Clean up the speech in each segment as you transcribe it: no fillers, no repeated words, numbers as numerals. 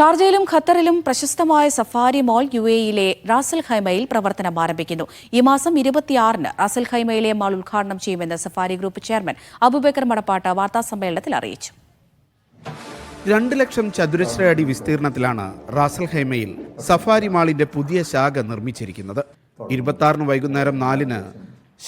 ഷാർജയിലും ഖത്തറിലും പ്രശസ്തമായ സഫാരി മോൾ UAE-യിലെ റാസൽ ഖൈമയിൽ പ്രവർത്തനം ആരംഭിക്കുന്നു. ഈ മാസം 26-ന് റാസൽ ഖൈമയിലെ മാൾ ഉദ്ഘാടനം ചെയ്യുമെന്ന് സഫാരി ഗ്രൂപ്പ് ചെയർമാൻ അബൂബക്കർ മടപ്പാട്ട് വാർത്താസമ്മേളനത്തിൽ അറിയിച്ചു. 2 ലക്ഷം ചതുരശ്ര അടി വിസ്തീർണത്തിലാണ് റാസൽ ഖൈമയിൽ സഫാരി മാളിന്റെ പുതിയ ശാഖ നിർമ്മിച്ചിരിക്കുന്നത്. 26-ന് വൈകുന്നേരം 4-ന്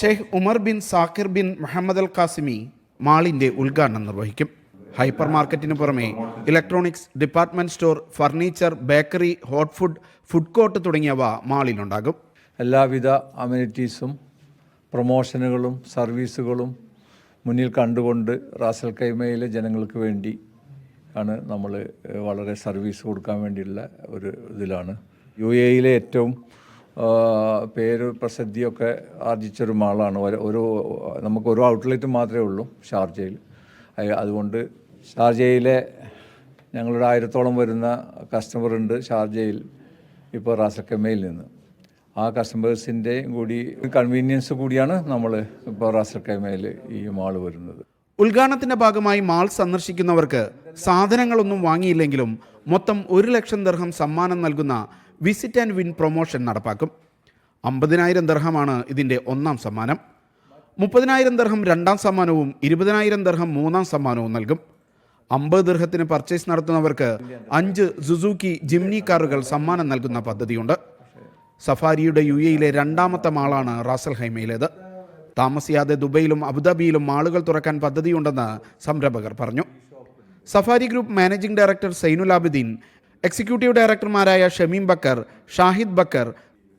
Sheikh Umar bin Sakir bin Mohammed Al Qasimi മാളിന്റെ ഉദ്ഘാടനം നിർവഹിക്കും. ഹൈപ്പർ മാർക്കറ്റിന് പുറമെ electronics, department store, furniture, bakery, hot food, food court തുടങ്ങിയവ മാളിലുണ്ടാകും. എല്ലാവിധ അമ്യൂണിറ്റീസും പ്രൊമോഷനുകളും സർവീസുകളും മുന്നിൽ കണ്ടുകൊണ്ട് റാസൽ ഖൈമയിലെ ജനങ്ങൾക്ക് വേണ്ടി ആണ് നമ്മൾ വളരെ സർവീസ് കൊടുക്കാൻ വേണ്ടിയുള്ള ഒരു ഇതിലാണ്. UAE-യിലെ ഏറ്റവും പേര് പ്രസിദ്ധിയൊക്കെ ആർജിച്ചൊരു മാളാണ്. നമുക്ക് ഒരു ഔട്ട്ലെറ്റ് മാത്രമേ ഉള്ളൂ ഷാർജയിൽ. അതുകൊണ്ട് ഷാർജയിലെ ഞങ്ങളുടെ 1000-ഓളം വരുന്ന കസ്റ്റമറുണ്ട് ഷാർജയിൽ ഇപ്പോൾ റാസൽ ഖൈമയിൽ നിന്ന്. ആ കസ്റ്റമേഴ്സിൻ്റെയും കൂടി കൺവീനിയൻസ് കൂടിയാണ് നമ്മൾ ഇപ്പോൾ റാസൽ ഖൈമയിൽ ഈ മാൾ വരുന്നത്. ഉദ്ഘാടനത്തിന്റെ ഭാഗമായി മാൾ സന്ദർശിക്കുന്നവർക്ക് സാധനങ്ങളൊന്നും വാങ്ങിയില്ലെങ്കിലും മൊത്തം 1 ലക്ഷം ദിർഹം സമ്മാനം നൽകുന്ന വിസിറ്റ് ആൻഡ് വിൻ പ്രൊമോഷൻ നടപ്പാക്കും. 50,000 ദിർഹമാണ് ഇതിൻ്റെ ഒന്നാം സമ്മാനം. 30,000 ദിർഹം രണ്ടാം സമ്മാനവും 20,000 ദിർഹം മൂന്നാം സമ്മാനവും നൽകും. 50 ദിർഹത്തിന് പർച്ചേസ് നടത്തുന്നവർക്ക് 5 സുസുക്കി ജിംനി കാറുകൾ സമ്മാനം നൽകുന്ന പദ്ധതിയുണ്ട്. സഫാരിയുടെ UAE-യിലെ 2ാമത്തെ മാളാണ് റാസൽ ഖൈമയിലേത്. താമസിയാതെ ദുബൈയിലും അബുദാബിയിലും മാളുകൾ തുറക്കാൻ പദ്ധതിയുണ്ടെന്ന് സംരംഭകർ പറഞ്ഞു. Safari group managing director Zainul Abideen, executive ഡയറക്ടർമാരായ ഷമീം ബക്കർ, ഷാഹിദ് ബക്കർ,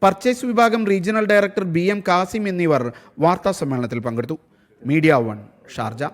പർച്ചേസ് വിഭാഗം റീജിയണൽ ഡയറക്ടർ BM കാസിം എന്നിവർ വാർത്താസമ്മേളനത്തിൽ പങ്കെടുത്തു. Media 1 Sharjah.